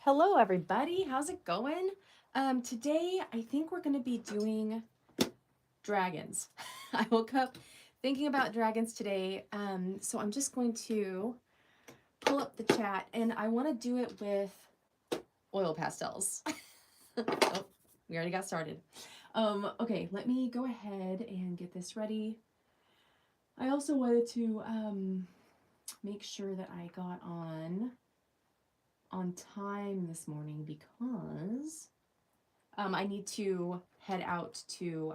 Hello everybody, how's it going? Today I think we're gonna be doing dragons. I woke up thinking about dragons today, so I'm just going to pull up the chat and I wanna do it with oil pastels. Oh, we already got started. Okay, let me go ahead and get this ready. I also wanted to make sure that I got on time this morning because I need to head out to,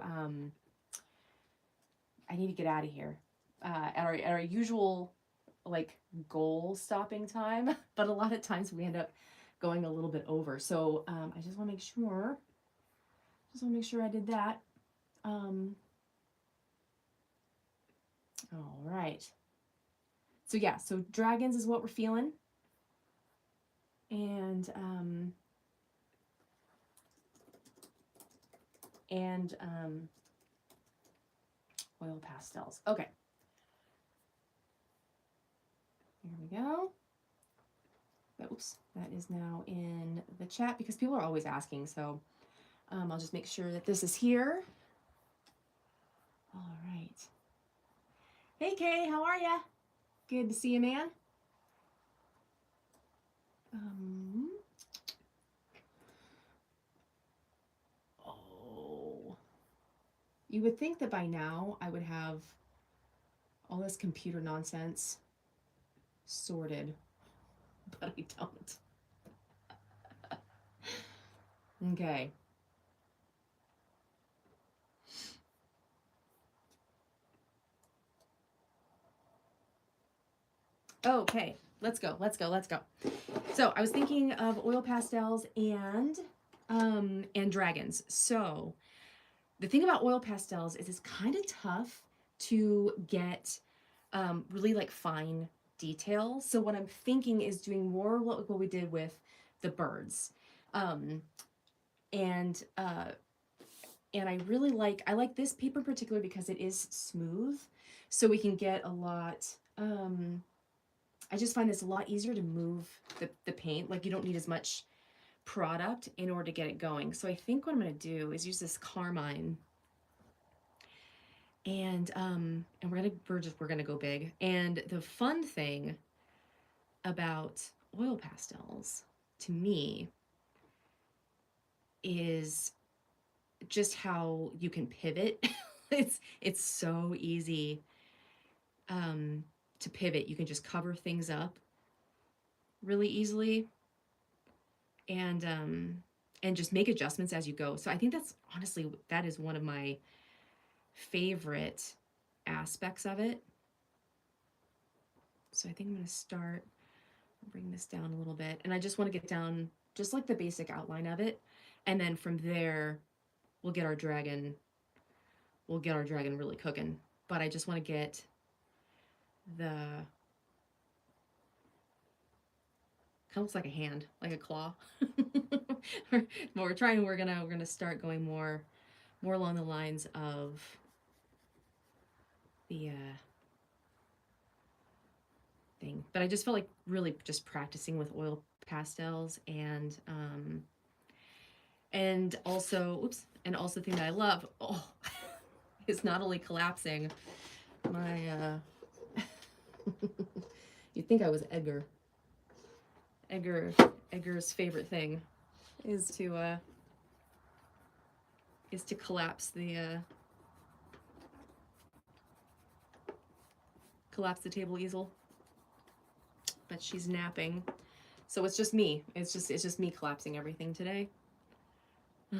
I need to get out of here at our usual like goal stopping time, but a lot of times we end up going a little bit over. So I just want to make sure I did that. All right. So yeah, so dragons is what we're feeling. And oil pastels. Okay. Here we go. Oops, that is now in the chat because people are always asking. So I'll just make sure that this is here. All right. Hey Kay, how are ya? Good to see you, man. Oh, you would think that by now I would have all this computer nonsense sorted, but I don't. Okay. Okay, let's go. So I was thinking of oil pastels and dragons. So the thing about oil pastels is it's kind of tough to get really like fine detail. So what I'm thinking is doing more what we did with the birds. And I really like this paper in particular because it is smooth. So we can get a lot, I just find this a lot easier to move the paint. Like you don't need as much product in order to get it going. So I think what I'm gonna do is use this carmine and we're gonna go big. And the fun thing about oil pastels to me is just how you can pivot. it's so easy to pivot. You can just cover things up really easily and just make adjustments as you go. So I think that's honestly, that is one of my favorite aspects of it. So I think I'm going to start, bring this down a little bit. And I just want to get down just like the basic outline of it. And then from there, we'll get our dragon really cooking. But I just want to get the, kind of looks like a hand, like a claw. But we're gonna start going more along the lines of the thing. But I just felt like really just practicing with oil pastels and also the thing that I love is not only collapsing my you'd think I was Edgar. Edgar's favorite thing is to collapse the table easel. But she's napping. So it's just me. It's just me collapsing everything today. So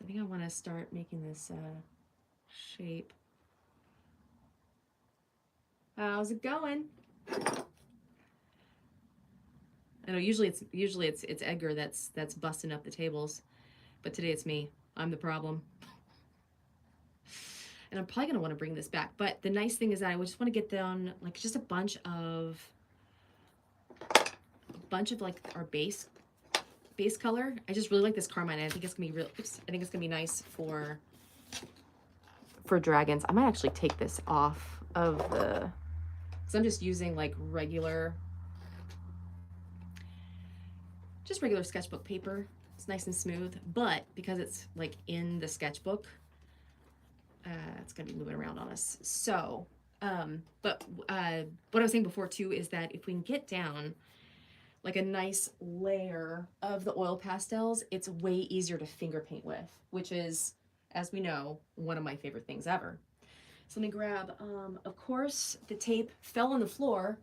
I think I want to start making this shape. How's it going? I know usually it's Edgar that's busting up the tables, but today it's me. I'm the problem. And I'm probably going to want to bring this back. But the nice thing is that I just want to get down like just a bunch of like our base color. I just really like this carmine. I think it's going to be real. Oops, I think it's going to be nice for dragons. I might actually take this off of the, because I'm just using like regular just regular sketchbook paper. It's nice and smooth, but because it's like in the sketchbook, it's gonna be moving around on us. So, but what I was saying before too is that if we can get down like a nice layer of the oil pastels, it's way easier to finger paint with, which is, as we know, one of my favorite things ever. So let me grab, of course, the tape fell on the floor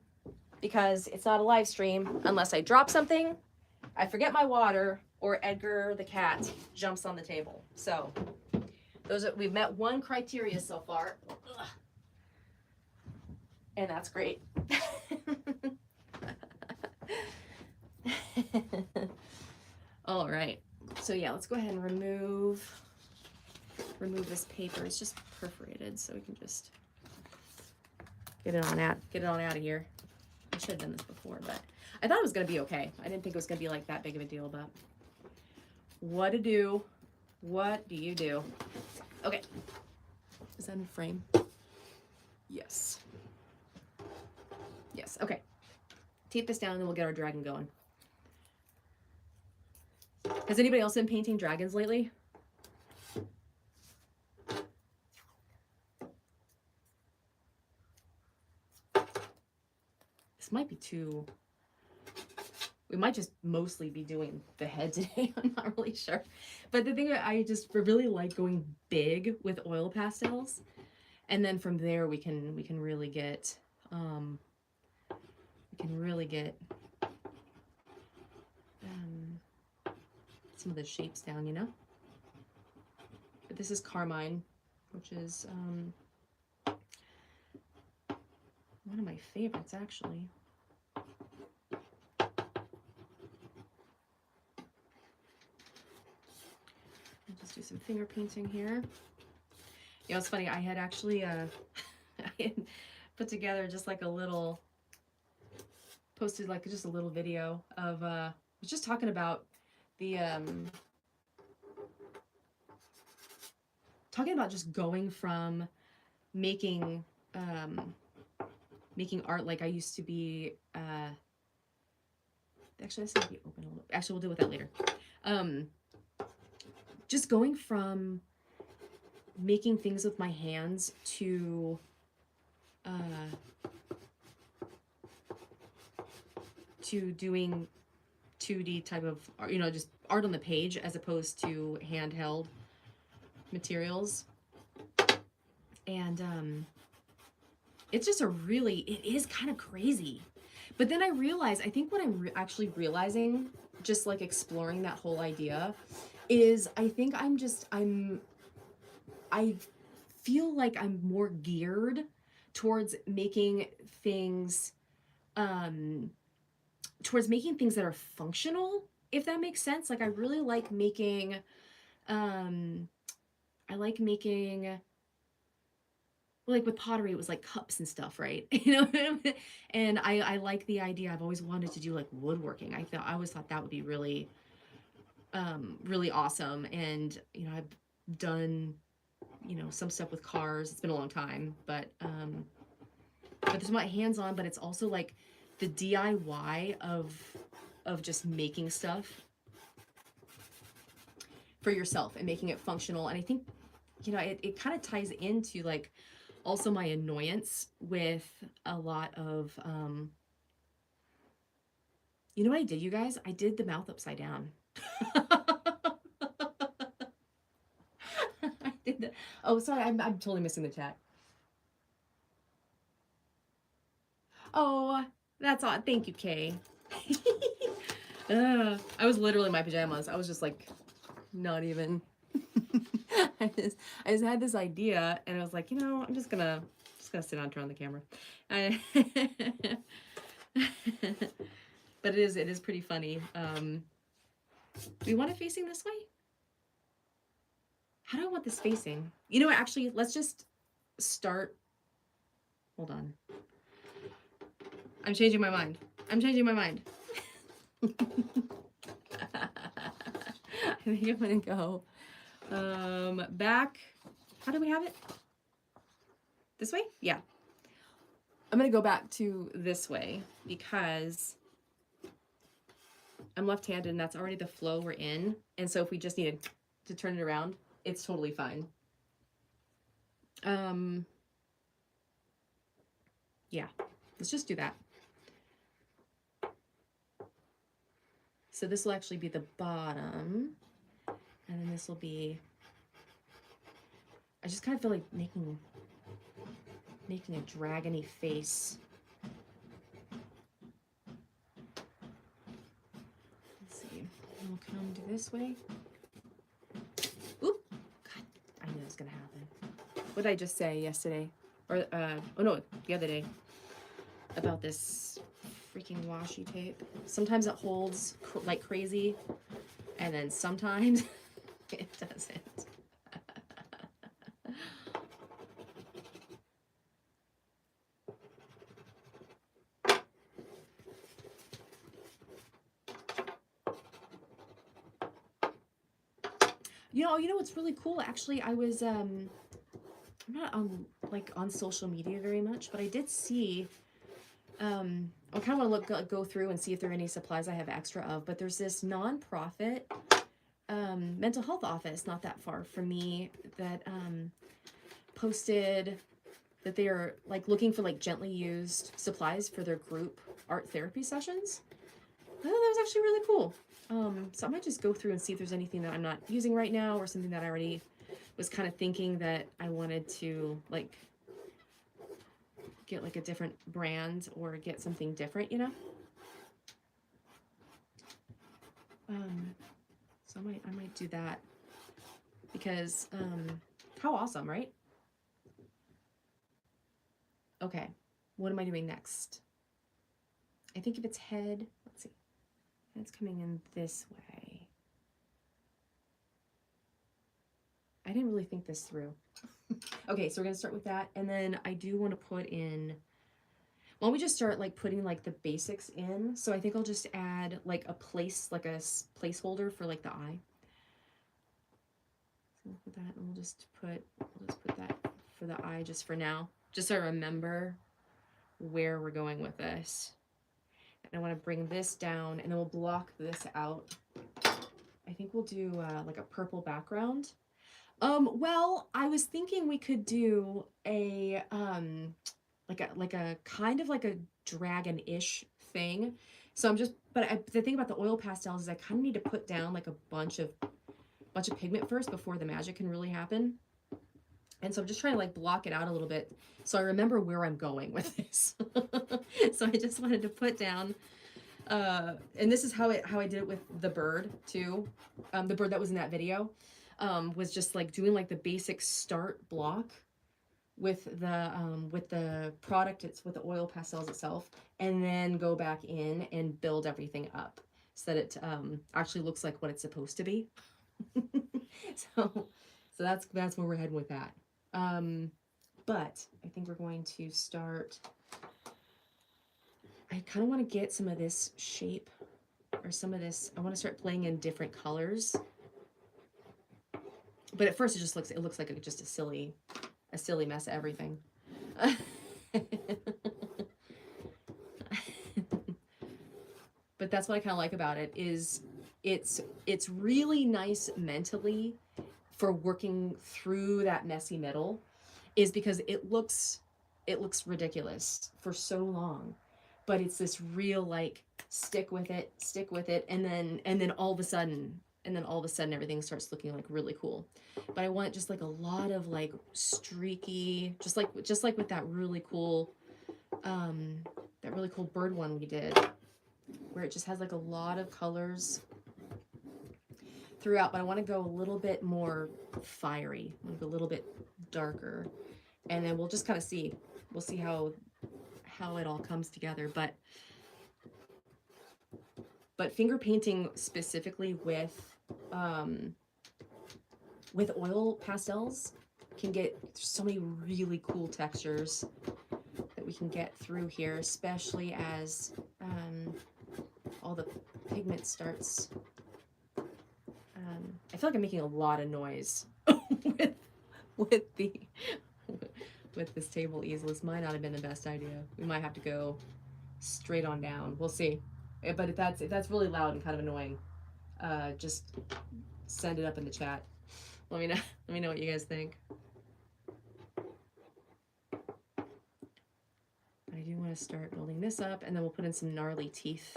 because it's not a live stream unless I drop something, I forget my water, or Edgar the cat jumps on the table. So we've met one criteria so far. Ugh. And that's great. All right. So yeah, let's go ahead and remove this paper. It's just perforated, so we can just get it on out of here. I should have done this before, but I thought it was gonna be okay. I didn't think it was gonna be like that big of a deal, but what to do? What do you do? Okay. Is that in frame? Yes. Yes, okay. Tape this down and then we'll get our dragon going. Has anybody else been painting dragons lately? This might be too... We might just mostly be doing the head today. I'm not really sure. But the thing that I just really like going big with oil pastels. And then from there we can really get some of the shapes down, you know? But this is Carmine, which is one of my favorites, actually. I'll just do some finger painting here. You know, it's funny, I had actually I had put together just like a little, posted like just a little video of, I was just talking about the, talking about just going from making art like I used to be, actually this needs to be open a little, actually we'll deal with that later. Just going from making things with my hands to doing 2D type of art, you know, just art on the page as opposed to handheld materials. And it's just it is kind of crazy. But then I realized, I think what I'm actually realizing, just like exploring that whole idea, is I think I feel like I'm more geared towards making things, that are functional, if that makes sense. Like I really like making, well, like with pottery, it was like cups and stuff, right? You know, and I like the idea. I've always wanted to do like woodworking. I always thought that would be really, really awesome. And you know, I've done, you know, some stuff with cars. It's been a long time, but there's my hands on. But it's also like the DIY of just making stuff for yourself and making it functional. And I think, you know, it kind of ties into like also my annoyance with a lot of, you know what I did, you guys? I did the mouth upside down. I did that. Oh, sorry, I'm totally missing the chat. Oh, that's odd. Thank you, Kay. I was literally in my pajamas. I was just like, not even. I just had this idea, and I was like, you know, I'm just gonna sit down and turn on the camera. But it is pretty funny. Do we want it facing this way? How do I want this facing? You know what? Actually, let's just start. Hold on. I'm changing my mind. I think I'm gonna go back. How do we have it? This way? Yeah. I'm gonna go back to this way because I'm left-handed and that's already the flow we're in. And so if we just needed to turn it around, it's totally fine. Yeah, let's just do that. So this will actually be the bottom, and then this will be, I just kind of feel like making a dragon-y face. Let's see, we'll come to this way. Oop, God, I knew it was gonna happen. What did I just say yesterday? Or, oh no, the other day. About this freaking washi tape. Sometimes it holds like crazy, and then sometimes it doesn't. You know what's really cool? Actually, I was I'm not on on social media very much, but I did see I kind of want to go through and see if there are any supplies I have extra of. But there's this nonprofit mental health office not that far from me that posted that they are like looking for like gently used supplies for their group art therapy sessions. I thought that was actually really cool. So I might just go through and see if there's anything that I'm not using right now or something that I already was kind of thinking that I wanted to like get like a different brand or get something different, you know? So I might do that because how awesome, right? Okay, what am I doing next? I think if it's head, let's see, it's coming in this way. I didn't really think this through. Okay, so we're gonna start with that, and then I do want to put in, why don't we just start like putting like the basics in? So I think I'll just add like a placeholder for like the eye. So we'll put that, and we'll just put that for the eye just for now, just so I remember where we're going with this. And I want to bring this down, and then we'll block this out. I think we'll do like a purple background. Well, I was thinking we could do a like a kind of like a dragon-ish thing. So the thing about the oil pastels is I kind of need to put down like a bunch of pigment first before the magic can really happen. And so I'm just trying to like block it out a little bit so I remember where I'm going with this. So I just wanted to put down and this is how I did it with the bird too. The bird that was in that video was just like doing like the basic start block with the product, it's with the oil pastels itself, and then go back in and build everything up so that it actually looks like what it's supposed to be. so that's where we're heading with that. But I think we're going to start, I kind of want to get some of this shape or some of this, I want to start playing in different colors. But at first it looks like just a silly mess of everything. But that's what I kind of like about it is it's really nice mentally for working through that messy middle, is because it looks ridiculous for so long, but it's this real like stick with it, and then all of a sudden everything starts looking like really cool. But I want just like a lot of like streaky, just like with that really cool bird one we did, where it just has like a lot of colors throughout. But I want to go a little bit more fiery, I want to go a little bit darker, and then we'll just kind of see. We'll see how it all comes together. But finger painting specifically with oil pastels can get so many really cool textures that we can get through here, especially as all the pigment starts. I feel like I'm making a lot of noise with this table easel. This might not have been the best idea. We might have to go straight on down. We'll see. But if that's really loud and kind of annoying, just send it up in the chat. Let me know. Let me know what you guys think. I do want to start building this up, and then we'll put in some gnarly teeth.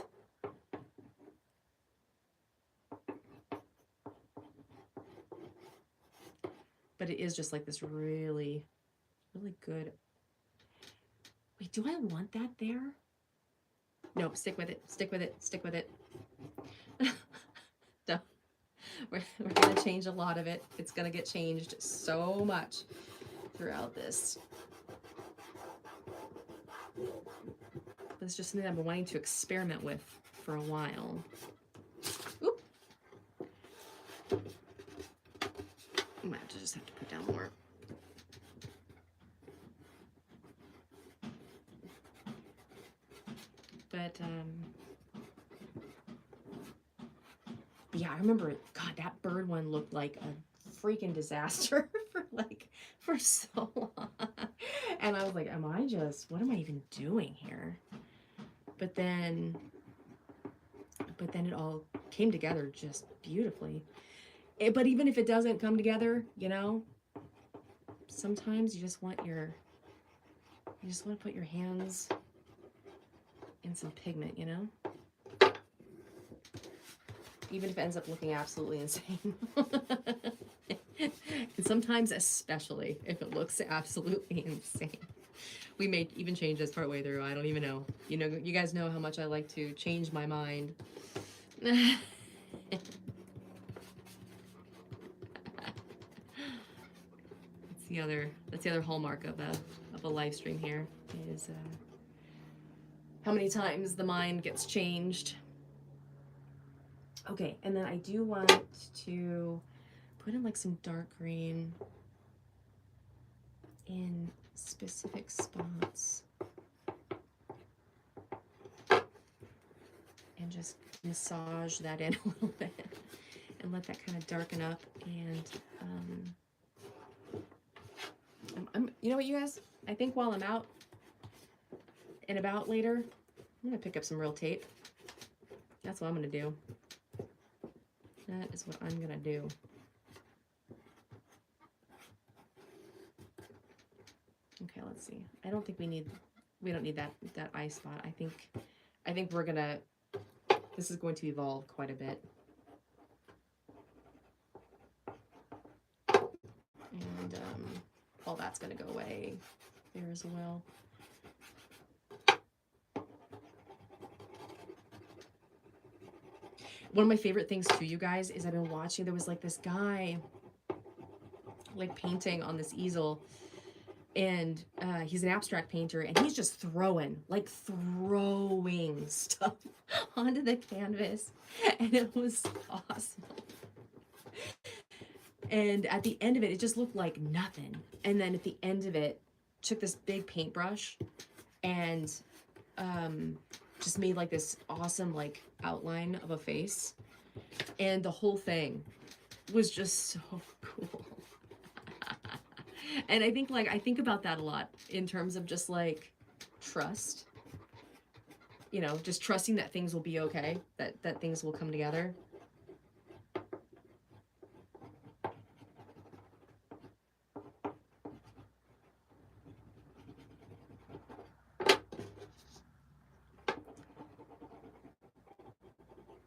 But it is just like this really, really good. Wait, do I want that there? No, stick with it. Stick with it. Stick with it. No. We're going to change a lot of it. It's going to get changed so much throughout this. But it's just something I've been wanting to experiment with for a while. Oop. I might just have to put down more. But yeah, I remember, God, that bird one looked like a freaking disaster for so long. And I was like, what am I even doing here? But then it all came together just beautifully. But even if it doesn't come together, you know, sometimes you just want to put your hands in some pigment, you know? Even if it ends up looking absolutely insane. And sometimes especially if it looks absolutely insane. We may even change this partway through. I don't even know. You know, you guys know how much I like to change my mind. That's the other hallmark of a live stream here is how many times the mind gets changed. Okay, and then I do want to put in like some dark green in specific spots and just massage that in a little bit and let that kind of darken up. And you know what, you guys, I think while I'm out and about later, I'm gonna pick up some real tape. That's what I'm gonna do. That is what I'm gonna do. Okay, let's see. I don't think we don't need that eye spot. I think we're gonna, this is going to evolve quite a bit. And all that's gonna go away there as well. One of my favorite things too, you guys, is I've been watching, there was like this guy like painting on this easel, and he's an abstract painter, and he's just throwing stuff onto the canvas, and it was awesome. And at the end of it, it just looked like nothing. And then at the end of it, took this big paintbrush and just made like this awesome like outline of a face, and the whole thing was just so cool. And I think about that a lot in terms of just like trust, you know, just trusting that things will be okay, that things will come together.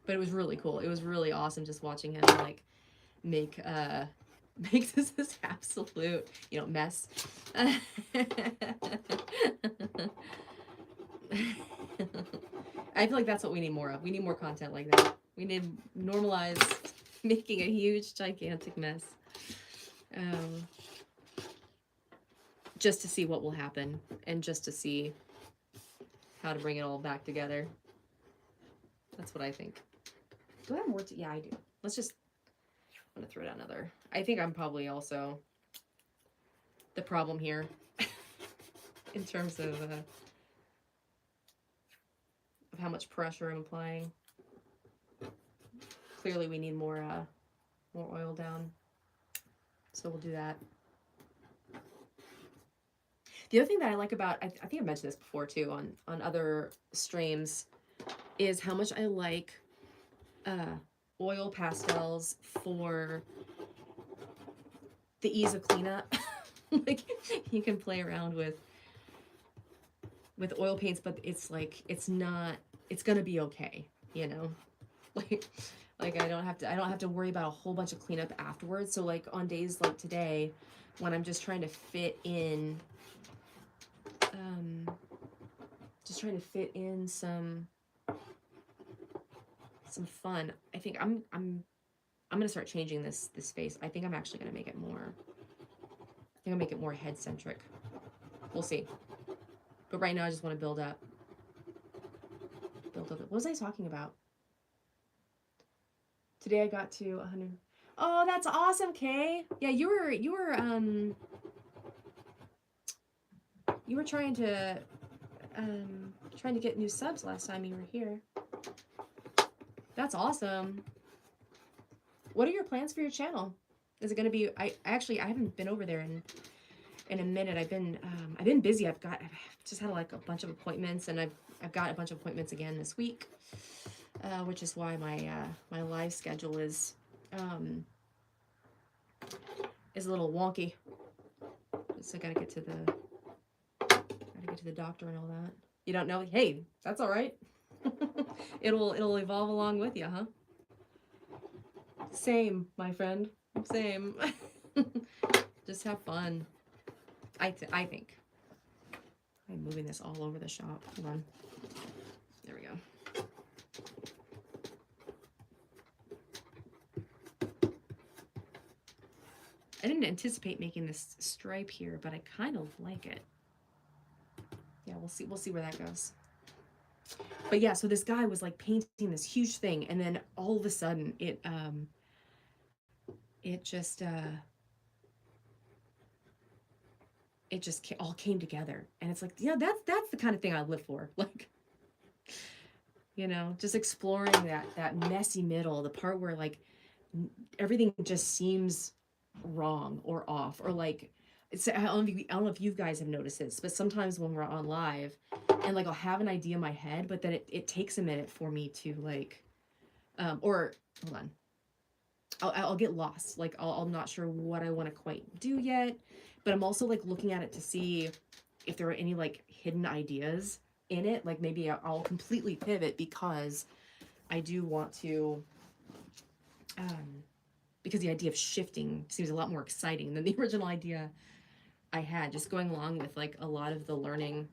But it was really cool. It was really awesome just watching him like make this absolute, you know, mess. I feel like that's what we need more of. We need more content like that. We need normalized making a huge, gigantic mess. Just to see what will happen and just to see how to bring it all back together. That's what I think. Do I have more to? Yeah, I do. Let's just, I'm gonna throw down another. I think I'm probably also the problem here in terms of how much pressure I'm applying. Clearly we need more oil down, so we'll do that. The other thing that I like about, I think I mentioned this before too on other streams, is how much I like oil pastels for the ease of cleanup. Like, you can play around with oil paints, but it's like, it's not, it's gonna be okay, you know? Like, I don't have to worry about a whole bunch of cleanup afterwards. So like on days like today, when I'm just trying to fit in, some fun. I think I'm gonna start changing this face. I think I'm actually gonna make it more. I think I'll make it more head centric. We'll see. But right now, I just want to build up. What was I talking about? Today I got to 100. Oh, that's awesome, Kay. Yeah, you were trying to get new subs last time you were here. That's awesome. What are your plans for your channel? Is it going to be? I haven't been over there in a minute. I've been busy. I've just had like a bunch of appointments, and I've got a bunch of appointments again this week, which is why my live schedule is a little wonky. So I gotta get to the doctor and all that. You don't know? Hey, that's all right. It'll evolve along with you, huh? Same, my friend. Same. Just have fun. I think. I'm moving this all over the shop. Hold on. There we go. I didn't anticipate making this stripe here, but I kind of like it. Yeah, we'll see where that goes. But yeah, so this guy was like painting this huge thing, and then all of a sudden it just all came together, and it's like, yeah, that's the kind of thing I live for. Like, you know, just exploring that messy middle, the part where like everything just seems wrong or off, or like, I don't know if you guys have noticed this, but sometimes when we're on live and like I'll have an idea in my head, but then it takes a minute for me to like or hold on, I'll get lost. Like I'm not sure what I want to quite do yet, but I'm also like looking at it to see if there are any like hidden ideas in it. Like maybe I'll completely pivot because I do want to, because the idea of shifting seems a lot more exciting than the original idea I had. Just going along with like a lot of the learning,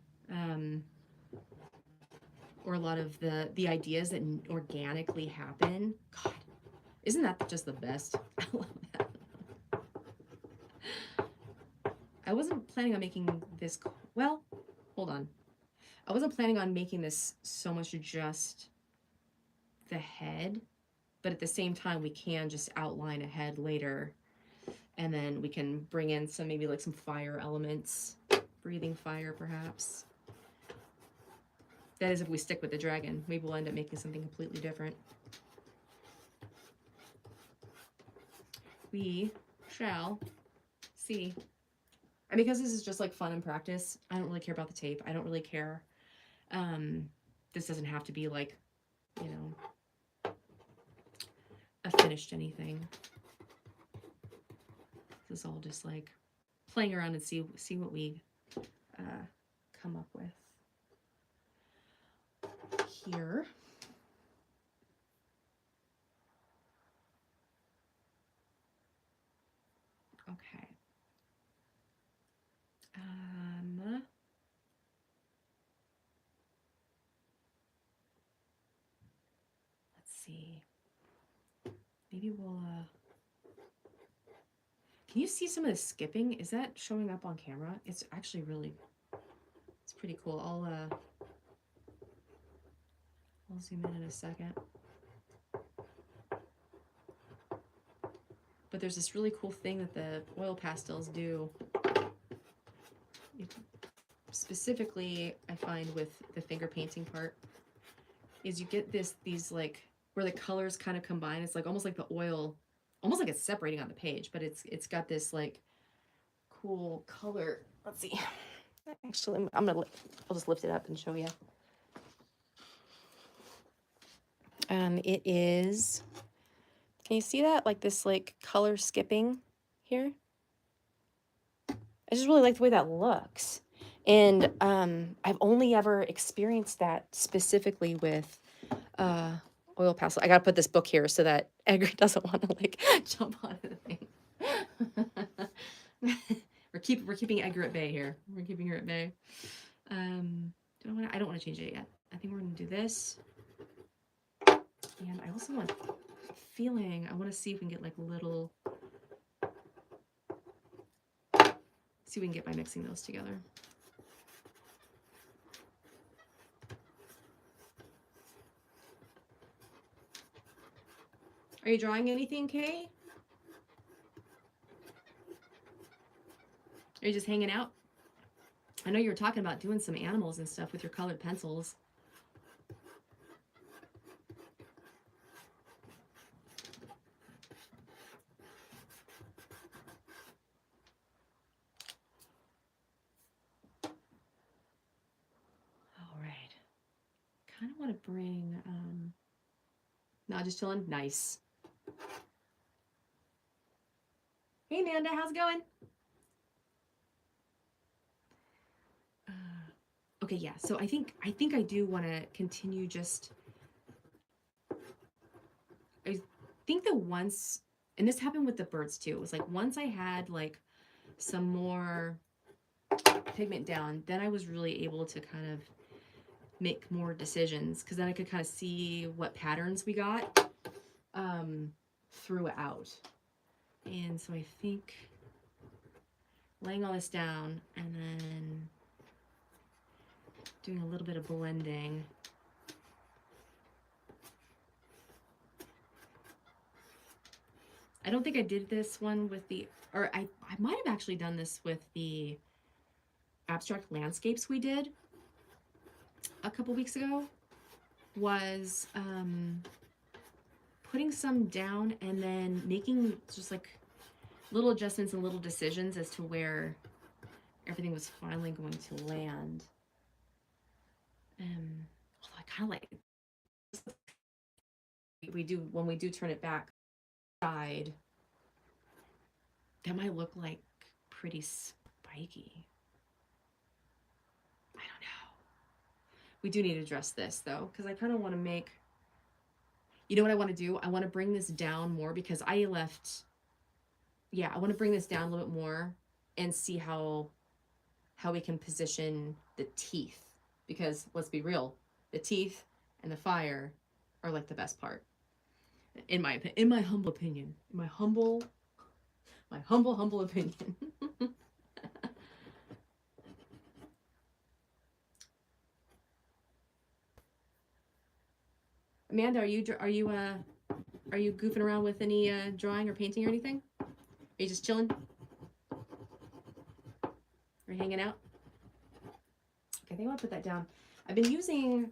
or a lot of the ideas that organically happen. God, isn't that just the best? I love that. I wasn't planning on making this, well, hold on. I wasn't planning on making this so much just the head, but at the same time, we can just outline a head later, and then we can bring in some, maybe like some fire elements, breathing fire perhaps. That is if we stick with the dragon. Maybe we'll end up making something completely different. We shall see. And because this is just like fun and practice, I don't really care about the tape. I don't really care. This doesn't have to be like, you know, a finished anything. This is all just like playing around and see what we come up with here. Okay. Let's see. Maybe we'll can you see some of the skipping? Is that showing up on camera? It's actually really, it's pretty cool. I'll zoom in a second. But there's this really cool thing that the oil pastels do. Specifically, I find with the finger painting part, is you get these like, where the colors kind of combine. It's like almost like the oil, almost like it's separating on the page, but it's got this like cool color. Let's see. Actually, I'll just lift it up and show you. It is, can you see that? Like this like color skipping here? I just really like the way that looks. And I've only ever experienced that specifically with oil pastel. I gotta put this book here so that Edgar doesn't want to like jump onto the thing. we're keeping Edgar at bay here. We're keeping her at bay. I don't want to change it yet. I think we're gonna do this. And I also want feeling. I want to see if we can get like little. See if we can get by mixing those together. Are you drawing anything, Kay? Are you just hanging out? I know you were talking about doing some animals and stuff with your colored pencils. All right. Kind of want to bring, no, just chilling. Nice. Hey, Nanda, how's it going? Okay, yeah. So I think I do want to continue just. I think that once, and this happened with the birds too. It was like once I had like some more pigment down, then I was really able to kind of make more decisions because then I could kind of see what patterns we got throughout. And so I think laying all this down and then doing a little bit of blending. I don't think I did this one with the, or I might have actually done this with the abstract landscapes we did a couple weeks ago, was putting some down and then making just like little adjustments and little decisions as to where everything was finally going to land. Although I kind of like we do when we do turn it back side, that might look like pretty spiky. I don't know. We do need to address this though, because I kind of want to make, you know what I want to do? I want to bring this down more because I left, yeah, I want to bring this down a little bit more and see how we can position the teeth. Because let's be real, the teeth and the fire are like the best part. In my humble opinion. In my humble opinion. Amanda, are you goofing around with any drawing or painting or anything? Are you just chilling? Or hanging out? Okay, I think I want to put that down. I've been using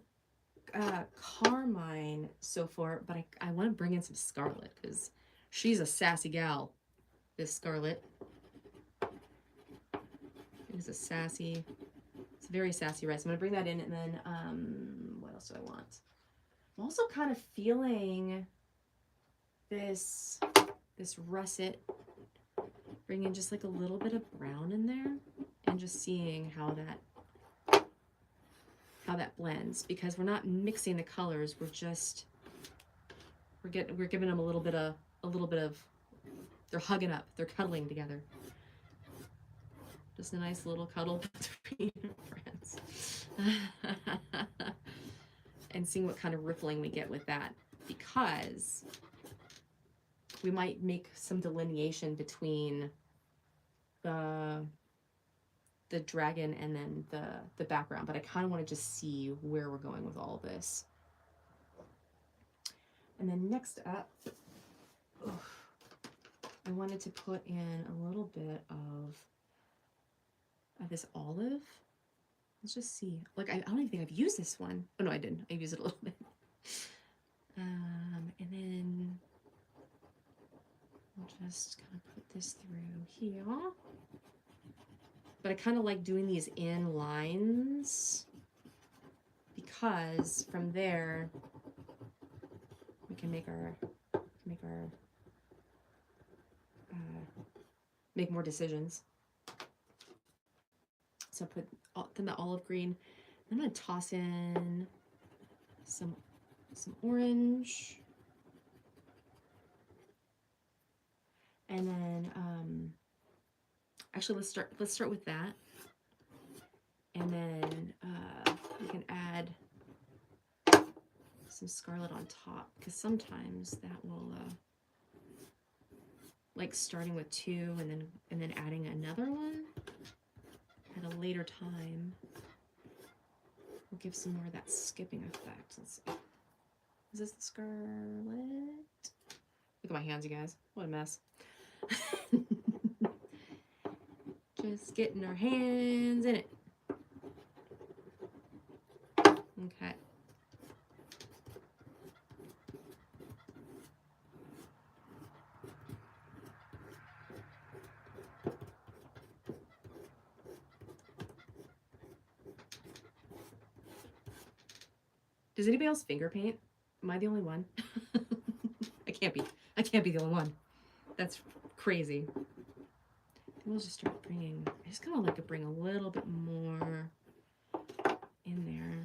Carmine so far, but I want to bring in some Scarlet because she's a sassy gal. This Scarlet is it's a very sassy red. So I'm gonna bring that in, and then what else do I want? I'm also kind of feeling this russet. Bring in just like a little bit of brown in there, and just seeing how that blends, because we're not mixing the colors. We're giving them a little bit of they're hugging up, they're cuddling together. Just a nice little cuddle between friends. And seeing what kind of rippling we get with that, because we might make some delineation between the dragon and then the background, but I kind of want to just see where we're going with all this. And then next up, I wanted to put in a little bit of this olive. Let's just see. Like, I don't even think I've used this one. Oh, no, I didn't. I used it a little bit. And then I'll just kind of put this through here. But I kind of like doing these in lines because from there, can make more decisions. So I put the olive green. I'm gonna toss in some orange, and then actually let's start with that, and then we can add some scarlet on top, because sometimes that will like starting with 2 and then adding another one at a later time will give some more of that skipping effect. Let's see. Is this the scarlet? Look at my hands, you guys. What a mess. Just getting our hands in it. Okay. Does anybody else finger paint? Am I the only one? I can't be. I can't be the only one. That's crazy. We'll just start bringing, I just kind of like to bring a little bit more in there.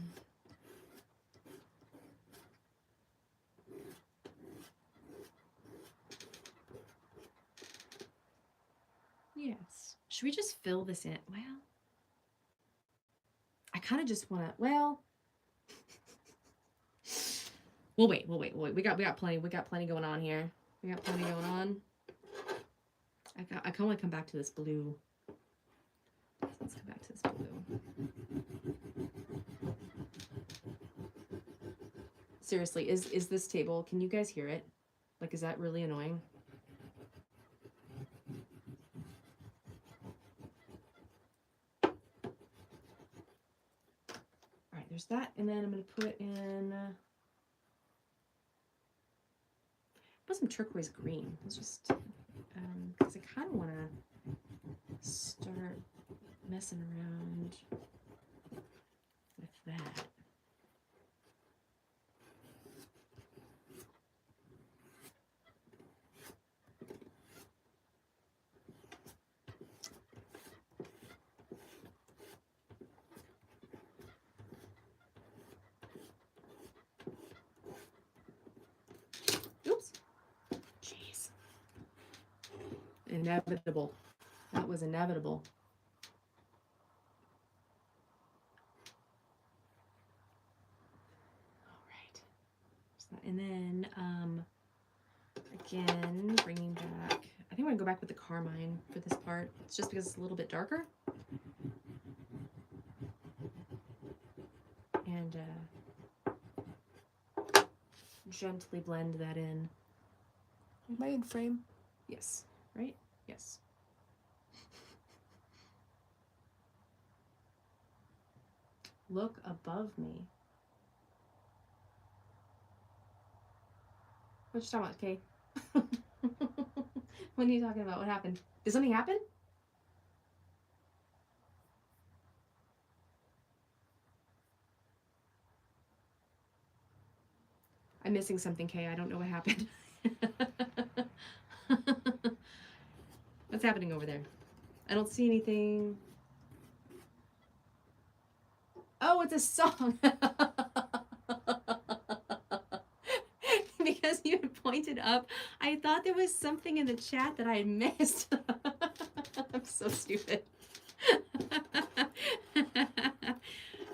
Yes. Should we just fill this in? Well, I kind of just want to, well, we'll wait. We got plenty going on here. We got plenty going on. I kind of want to come back to this blue. Let's come back to this blue. Seriously, is this table, can you guys hear it? Like, is that really annoying? All right, there's that, and then I'm going to put in some turquoise green. Let's just, because I kind of want to start messing around with that. Oops. Jeez. Inevitable. That was inevitable. And then, again, bringing back, I think I'm going to go back with the carmine for this part. It's just because it's a little bit darker. And gently blend that in. Am I in frame? Yes, right? Yes. Look above me. What you talking about, Kay? What are you talking about? What happened? Did something happen? I'm missing something, Kay. I don't know what happened. What's happening over there? I don't see anything. Oh, it's a song. Because you had pointed up, I thought there was something in the chat that I had missed. I'm so stupid.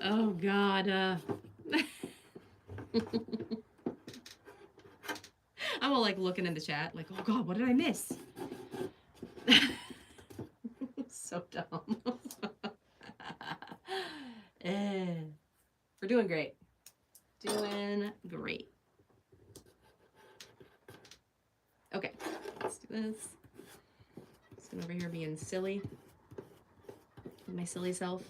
Oh, God. I'm all like looking in the chat, like, oh, God, what did I miss? So dumb. We're doing great. Doing great. Okay, let's do this. Just over here being silly. With my silly self.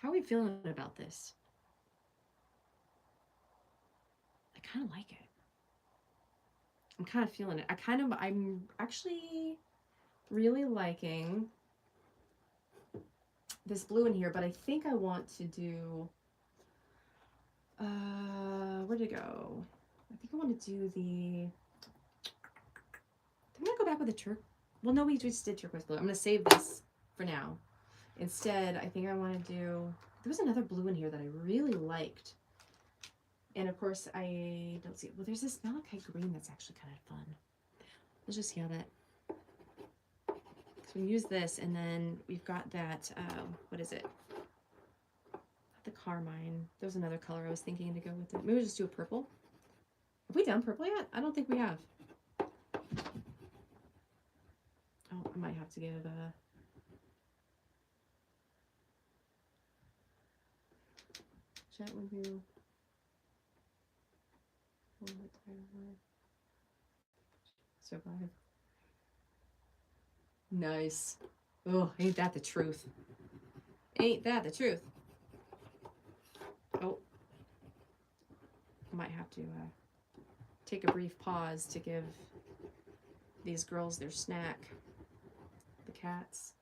How are we feeling about this? kind of like it. I'm kind of feeling it. I'm actually really liking this blue in here, but I think I want to do, where'd it go? I think I want to do the, I'm gonna go back with the turquoise. Well, no, we just did turquoise blue. I'm gonna save this for now. Instead, I think I want to do, there was another blue in here that I really liked. And of course, I don't see it. Well, there's this malachite green that's actually kind of fun. Let's just see how that, so we use this, and then we've got that, what is it? The carmine. There's another color I was thinking to go with it. Maybe we'll just do a purple. Have we done purple yet? I don't think we have. Oh, I might have to give chat with you. Survive. Nice. Oh, ain't that the truth? Ain't that the truth? Oh, I might have to take a brief pause to give these girls their snack. The cats.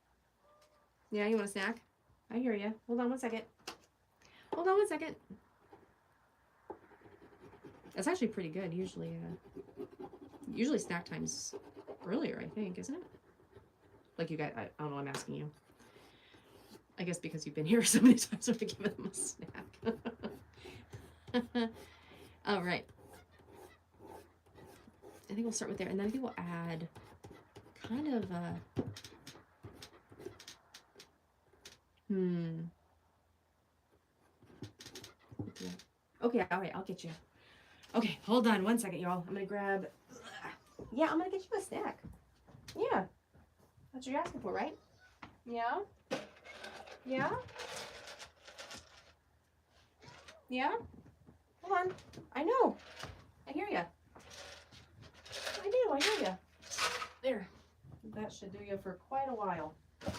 Yeah, you want a snack? I hear you. Hold on one second. Hold on one second. That's actually pretty good. Usually snack time's earlier, I think, isn't it? Like you guys, I don't know, I'm asking you. I guess because you've been here so many times, I've given them a snack. All right. I think we'll start with there, and then I think we'll add kind of Okay, all right, I'll get you. Okay, hold on one second, y'all. I'm gonna grab. Yeah, I'm gonna get you a snack. Yeah, that's what you're asking for, right? Yeah. Yeah. Yeah. Hold on. I know. I hear ya. I do. I hear ya. There. That should do you for quite a while. Do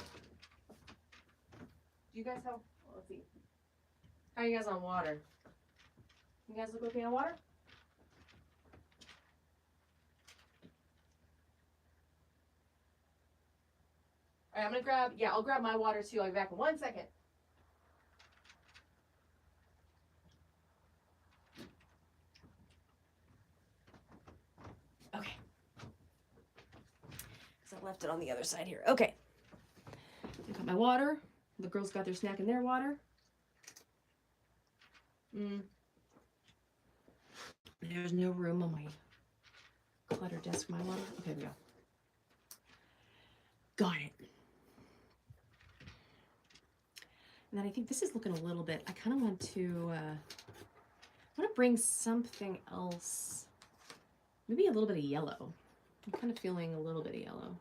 you guys have? Let's see. How are you guys on water? You guys look okay on water? All right, I'm gonna grab. Yeah, I'll grab my water too. I'll be back in 1 second. Okay. Because I left it on the other side here. Okay. I got my water. The girls got their snack in their water. There's no room on my cluttered desk for my water. Okay, there we go. Got it. And then I think this is looking a little bit, I kind of want to bring something else. Maybe a little bit of yellow. I'm kind of feeling a little bit of yellow.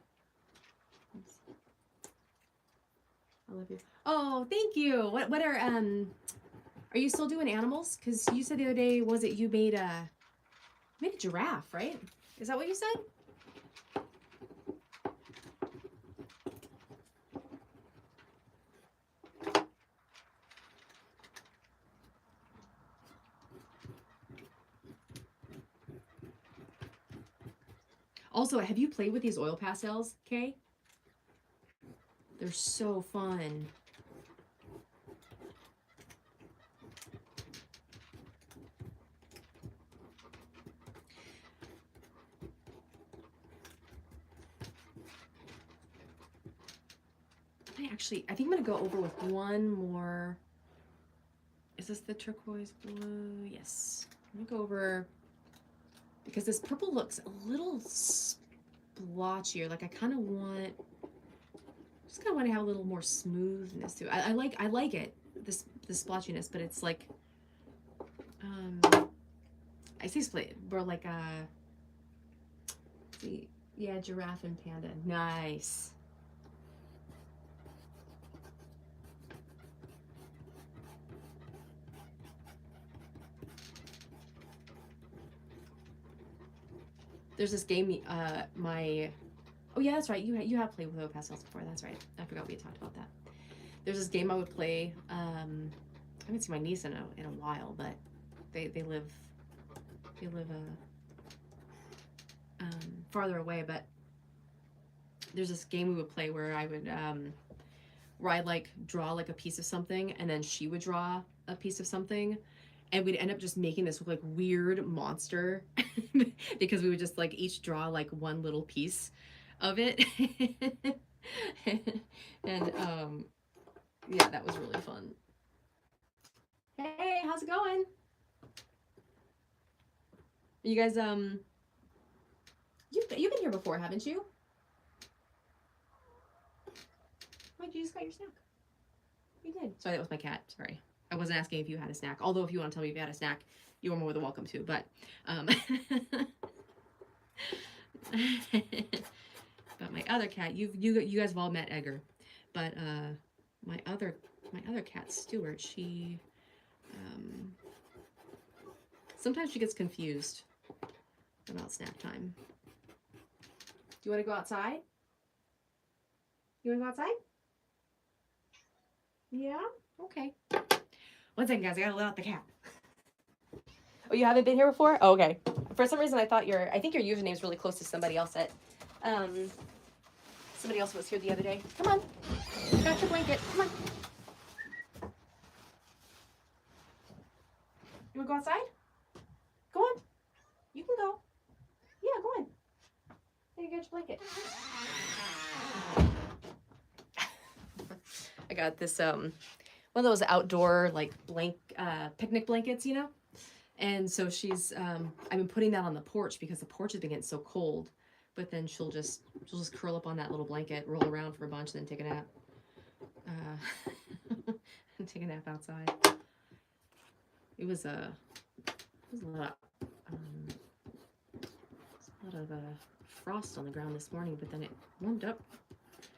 I love you. Oh, thank you. What are you still doing animals? Because you said the other day, was it you made a giraffe, right? Is that what you said? Also, have you played with these oil pastels, Kay? They're so fun. I think I'm gonna go over with one more. Is this the turquoise blue? Yes. I'm gonna go over, because this purple looks a little splotchier. Like I kind of want, just kind of want to have a little more smoothness to it. I like it, this splotchiness, but it's like, I see split, but like see, yeah, giraffe and panda. Nice. There's this game, oh yeah, that's right. You have played with oil pastels before. That's right. I forgot we had talked about that. There's this game I would play. I haven't seen my niece in a while, but they live you live farther away, but there's this game we would play where I would where I'd like draw like a piece of something and then she would draw a piece of something and we'd end up just making this like weird monster because we would just like each draw like one little piece of it. And yeah, that was really fun. Hey, how's it going? You guys you've been here before, haven't you? Wait, you just got your snack. You did. Sorry, that was my cat. Sorry. I wasn't asking if you had a snack. Although if you want to tell me if you had a snack, you are more than welcome to. But but my other cat, you guys have all met Edgar. But my other cat, Stuart, she sometimes she gets confused about snack time. Do you want to go outside? You want to go outside? Yeah? Okay. 1 second, guys. I gotta let out the cat. Oh, you haven't been here before? Oh, okay. For some reason, I think your username is really close to somebody else that, somebody else was here the other day. Come on. Got your blanket. Come on. You wanna go outside? Go on. You can go. Yeah, go on. There, you got your blanket. I got this, one of those outdoor, like, picnic blankets, you know? And so she's, I've been putting that on the porch because the porch has been getting so cold. But then she'll just curl up on that little blanket, roll around for a bunch, and then take a nap. And take a nap outside. It was a lot of frost on the ground this morning, but then it warmed up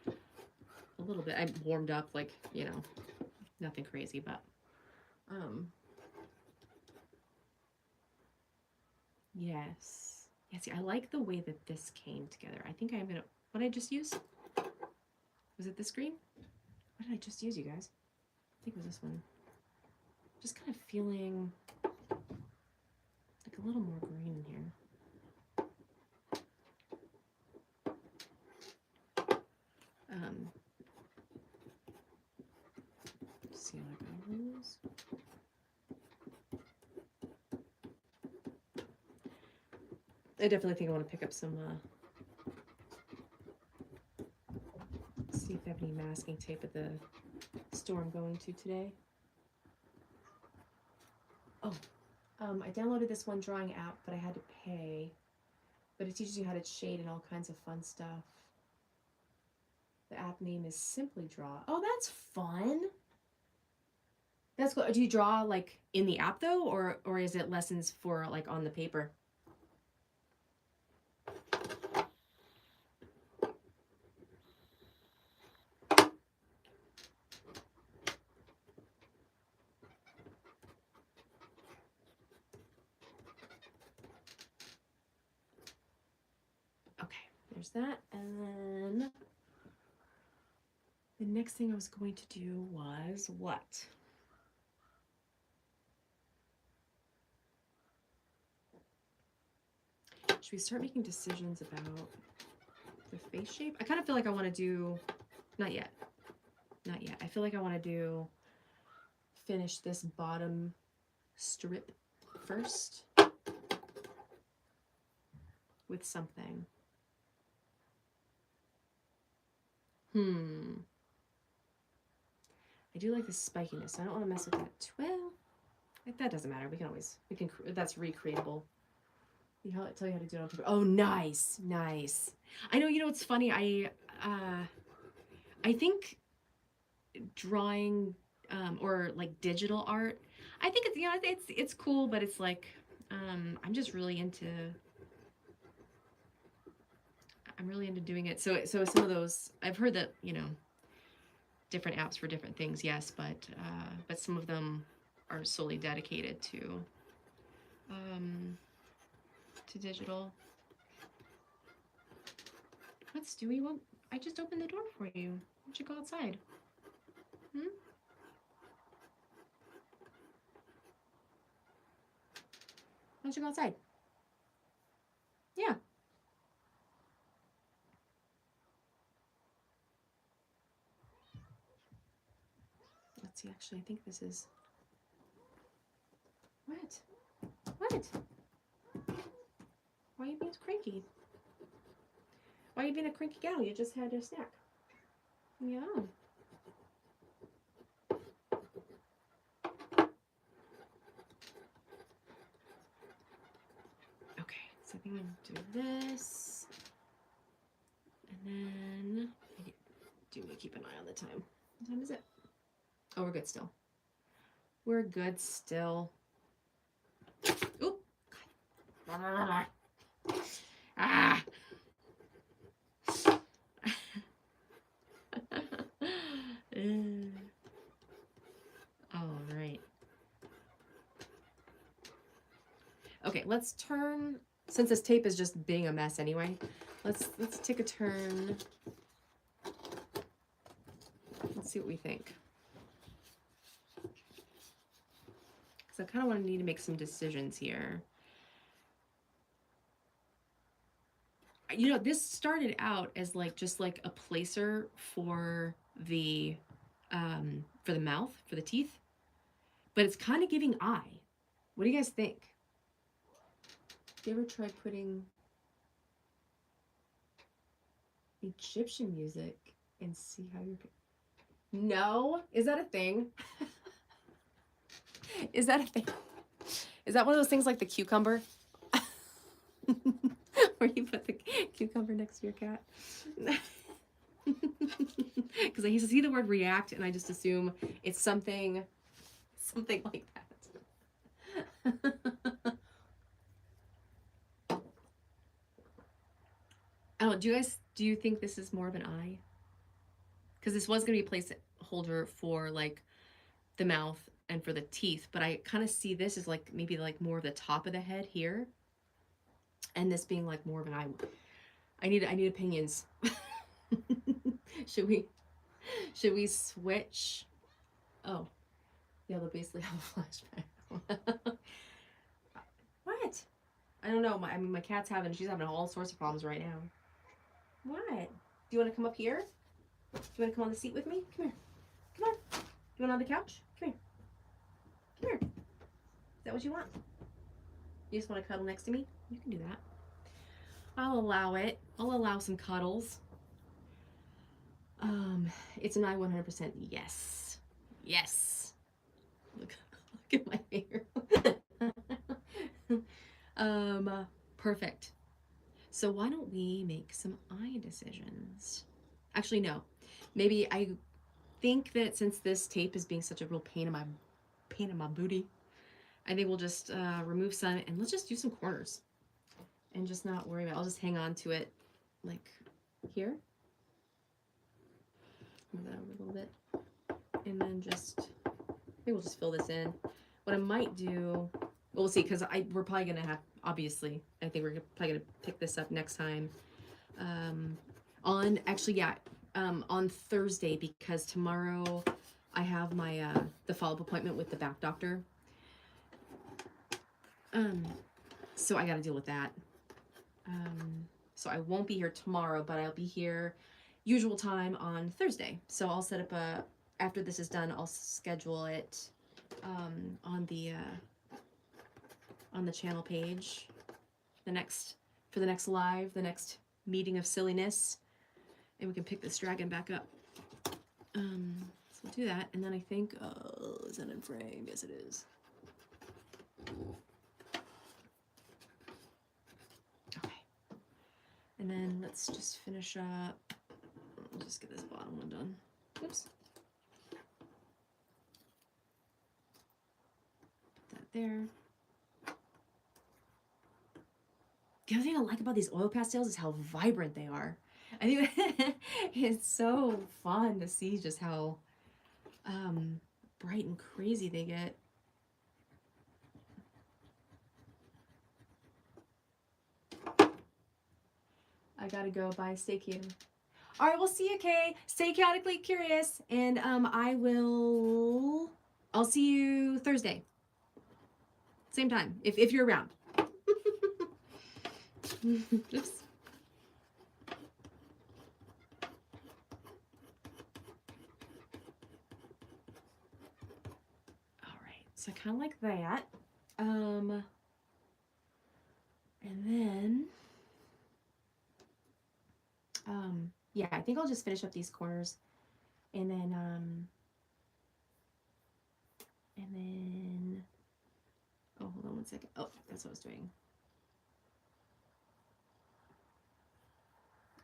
a little bit. I warmed up, like, you know, nothing crazy, but yes. Yeah, see, I like the way that this came together. I think I'm gonna, what did I just use? Was it this green? What did I just use, you guys? I think it was this one. Just kind of feeling like a little more green in here. See how that goes. I definitely think I want to pick up some, see if they have any masking tape at the store I'm going to today. Oh, I downloaded this one drawing app, but I had to pay. But it teaches you how to shade and all kinds of fun stuff. The app name is Simply Draw. Oh, that's fun. That's cool. Do you draw like in the app though, or is it lessons for like on the paper? Okay, there's that. And then the next thing I was going to do was what? Should we start making decisions about the face shape? I kind of feel like I want to do, not yet. Not yet. I feel like I want to finish this bottom strip first with something. I do like the spikiness. So I don't want to mess with that. Well, that doesn't matter. That's recreatable. Tell you how to do it on paper. Oh, nice, nice. I know. You know, it's funny. I think drawing or like digital art. I think it's, you know, it's cool, but it's like I'm just really into. I'm really into doing it. So some of those I've heard that, you know, different apps for different things, yes, but some of them are solely dedicated to digital. What, Stewie? Well, I just opened the door for you. Why don't you go outside? Why don't you go outside? see, actually, I think this is... What? What? Why are you being cranky? Why are you being a cranky gal? You just had your snack. Yeah. Okay, so I think I'm gonna do this. And then do we keep an eye on the time? What time is it? Oh, we're good still. We're good still. Oop. Ah. All right. Okay, let's turn, since this tape is just being a mess anyway, let's take a turn. Let's see what we think. Because I kind of want to need to make some decisions here. You know, this started out as like just like a placer for the mouth, for the teeth, but it's kind of giving eye. What do you guys think? You ever tried putting Egyptian music and see how you're... No? Is that a thing? Is that a thing? Is that one of those things like the cucumber? Where you put the cucumber next to your cat? Because I used to see the word react and I just assume it's something like that. Oh, do you think this is more of an eye? Because this was going to be a placeholder for like the mouth and for the teeth, but I kind of see this as like maybe like more of the top of the head here, and this being like more of an eye. I need opinions. Should we switch? Oh, yeah, they'll basically have a flashback. What? I don't know. My cat's she's having all sorts of problems right now. What? Do you want to come up here? Do you want to come on the seat with me? Come here. Come on. Do you want on the couch? Come here. Come here. Is that what you want? You just want to cuddle next to me? You can do that. I'll allow it. I'll allow some cuddles. It's an I 100% yes. Yes. Look at my hair. Perfect. So why don't we make some eye decisions? Actually, no. Maybe I think that since this tape is being such a real pain in my booty, I think we'll just remove some and let's just do some corners and just not worry about it. I'll just hang on to it like here. Move that over a little bit. And then just, maybe we'll just fill this in. What I might do, we'll see, because we're probably going to have, obviously, I think we're probably going to pick this up next time. On Thursday, because tomorrow I have my, the follow-up appointment with the back doctor. So I got to deal with that. So I won't be here tomorrow, but I'll be here usual time on Thursday. So I'll set up after this is done, I'll schedule it on the channel page, for the next live, the next meeting of silliness, and we can pick this dragon back up. So we'll do that, and then I think, is that in frame? Yes, it is. Okay, and then let's just finish up. I'll just get this bottom one done. Oops. Put that there. The other thing I like about these oil pastels is how vibrant they are. I think it's so fun to see just how bright and crazy they get. I gotta go. Bye. Stay cute. All right, we'll see you, Kay. Stay chaotically curious, and I'll see you Thursday. Same time, if you're around. Oops. kind of like that. And then, yeah, I think I'll just finish up these corners, and then, oh, hold on one second. Oh, that's what I was doing.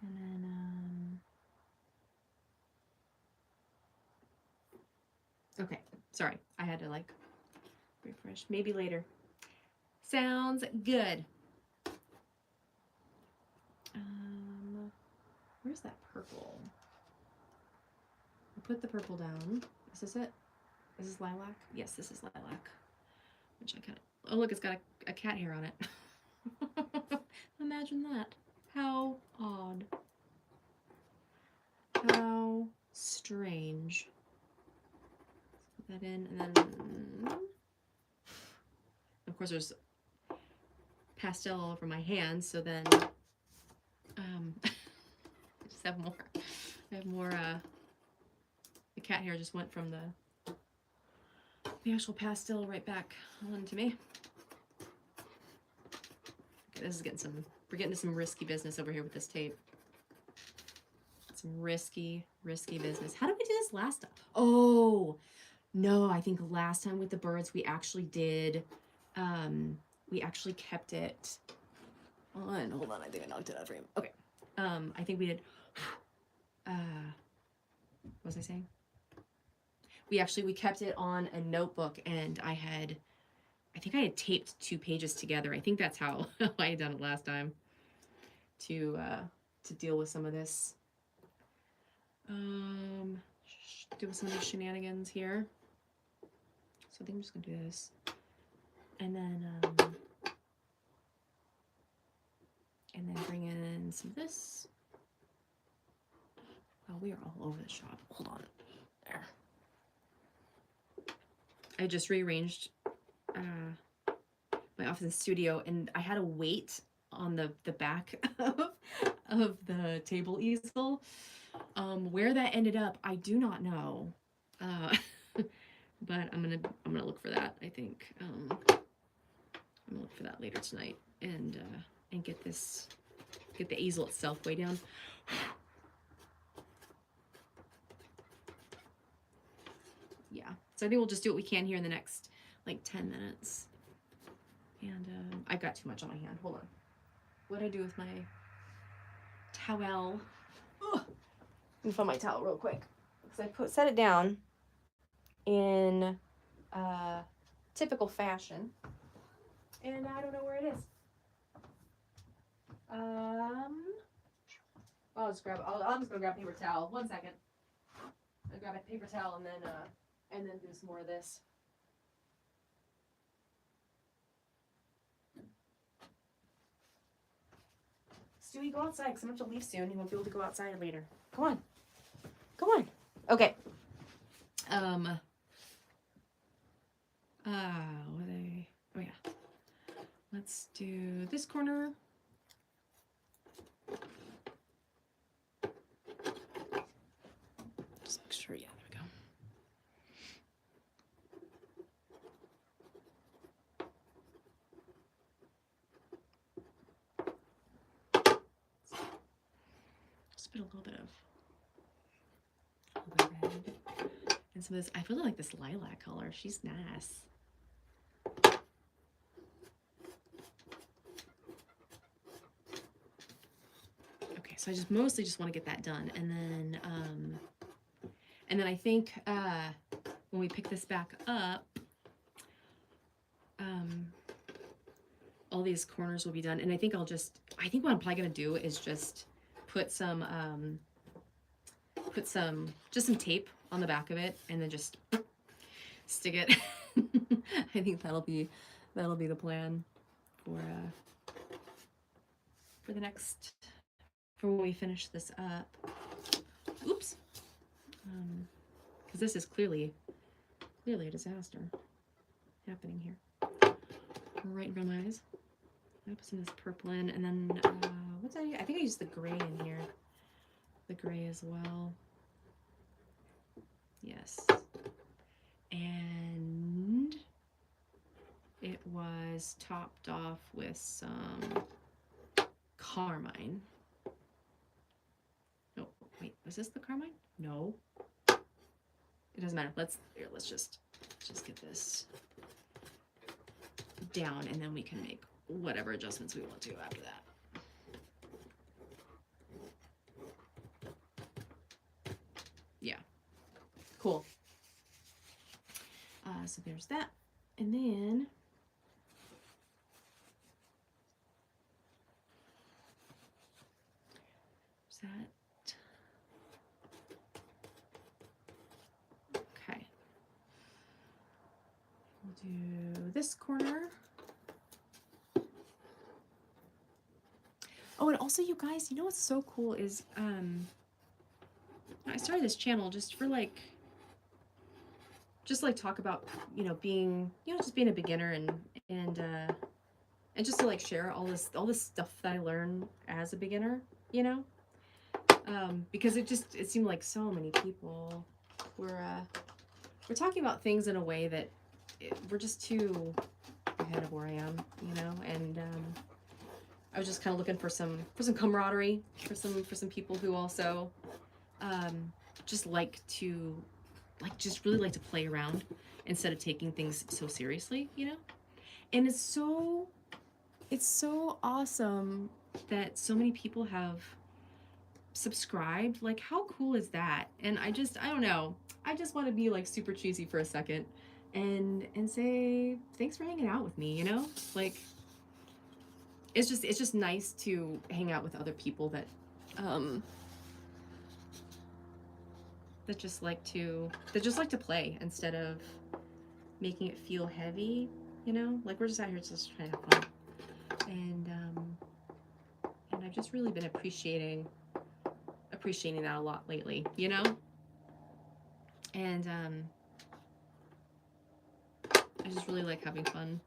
And then, okay, sorry, I had to like refresh. Maybe later. Sounds good. Where's that purple? I put the purple down. Is this it? Is this lilac? Yes, this is lilac. Which I kind of, oh look, it's got a cat hair on it. Imagine that. How odd. How strange. Put that in, and then, of course there's pastel all over my hands, so then, I just have more, the cat hair just went from the actual pastel right back onto me. Okay, this is we're getting to some risky business over here with this tape. Some risky business. How did we do this last time? Oh, no, I think last time with the birds, we actually did, we actually kept it on. Hold on, I think I knocked it out of frame. Okay. I think we did, what was I saying? We kept it on a notebook, and I think I had taped 2 pages together. I think that's how I had done it last time to deal with some of this. Deal with some of these shenanigans here. So I think I'm just gonna do this. And then bring in some of this. Oh, we are all over the shop. Hold on. There. I just rearranged my office and studio, and I had a weight on the back of the table easel. Where that ended up, I do not know. But I'm gonna look for that. I think I'm gonna look for that later tonight, and get the easel itself way down. Yeah, so I think we'll just do what we can here in the next like 10 minutes. And I got too much on my hand. Hold on. What did I do with my towel? Ugh. Let me find my towel real quick, because I set it down in typical fashion, and I don't know where it is. I'll just grab. I'm just gonna grab a paper towel. 1 second. I'll grab a paper towel and then do some more of this. Stewie, go outside, because I'm going to have to leave soon. You won't be able to go outside later. Come on. Come on. Okay. What are they? Oh, yeah. Let's do this corner. Just make sure, yeah, there we go. Just put a little bit of red. And some of this, I really like this lilac color. She's nice. Okay, so I just mostly just want to get that done. And then I think when we pick this back up, all these corners will be done. And I think what I'm probably gonna do is just put some tape on the back of it, and then just stick it. I think that'll be the plan for when we finish this up. Oops. Because this is clearly a disaster happening here, right in front of my eyes. I put some of this purple in, and then I think I used the gray in here. The gray as well. Yes. And was topped off with some carmine. Oh, wait, was this the carmine? No. It doesn't matter. Let's just get this down, and then we can make whatever adjustments we want to after that. Yeah. Cool. So there's that. And then is that okay. We'll do this corner. Oh, and also you guys, you know what's so cool is I started this channel just for like talk about, you know, being, you know, just being a beginner and just to like share all this stuff that I learned as a beginner, you know, because it seemed like so many people were talking about things in a way that we're just too ahead of where I am, you know, and I was just kind of looking for some camaraderie, for some people who also just really like to play around instead of taking things so seriously, you know? And it's so awesome that so many people have subscribed. Like, how cool is that? And I don't know. I just want to be like super cheesy for a second and say thanks for hanging out with me, you know? Like, it's just nice to hang out with other people that just like to play instead of making it feel heavy, you know? Like, we're just out here just trying to have fun. And I've just really been appreciating that a lot lately, you know? And I just really like having fun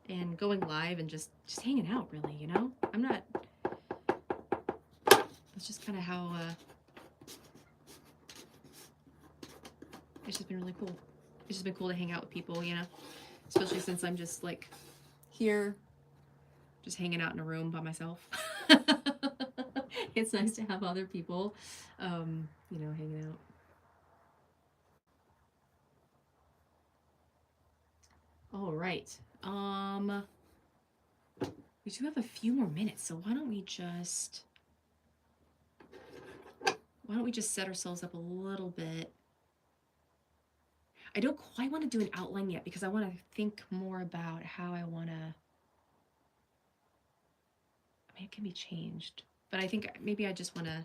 and going live and just hanging out, really, you know? That's just kind of how it's just been really cool. It's just been cool to hang out with people, you know? Especially since I'm just like here, just hanging out in a room by myself. It's nice to have other people, you know, hanging out. All right. We do have a few more minutes, so why don't we just set ourselves up a little bit? I don't quite want to do an outline yet because I want to think more about how I want to. I mean, it can be changed, but I think maybe I just want to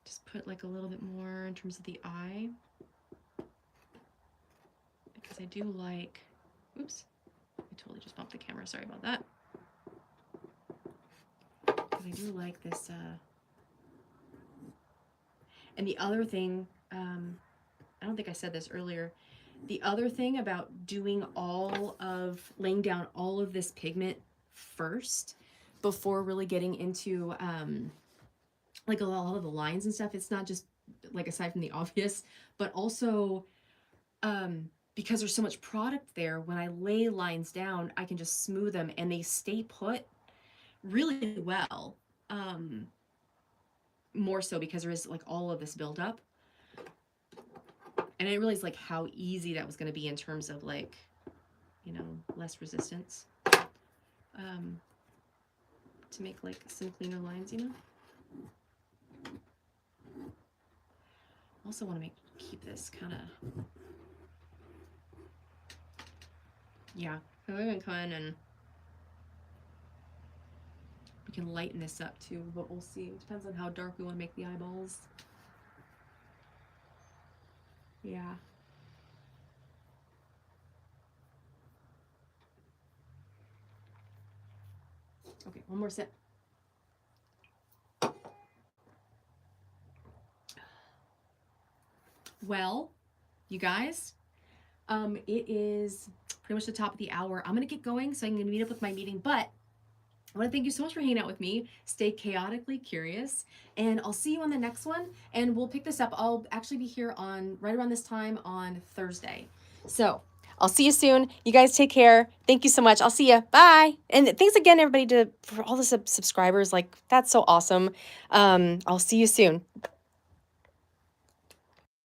just put like a little bit more in terms of the eye, because I do like. Oops, I totally just bumped the camera. Sorry about that. Because I do like this. And the other thing, I don't think I said this earlier. The other thing about laying down all of this pigment first before really getting into like a lot of the lines and stuff, it's not just like, aside from the obvious, but also because there's so much product there, when I lay lines down, I can just smooth them and they stay put really well. More so because there is like all of this buildup. And I didn't realize like how easy that was going to be in terms of like, you know, less resistance to make like some cleaner lines, you know. Also want to keep this kind of, yeah, I'm going to come in and we can lighten this up too, but we'll see. It depends on how dark we want to make the eyeballs. Yeah. Okay, one more sip. Well, you guys, it is pretty much the top of the hour. I'm going to get going so I can meet up with my meeting, but I want to thank you so much for hanging out with me. Stay chaotically curious, and I'll see you on the next one, and we'll pick this up. I'll actually be here on right around this time on Thursday. So I'll see you soon. You guys take care. Thank you so much. I'll see you. Bye. And thanks again, everybody, for all the subscribers. Like, that's so awesome. I'll see you soon.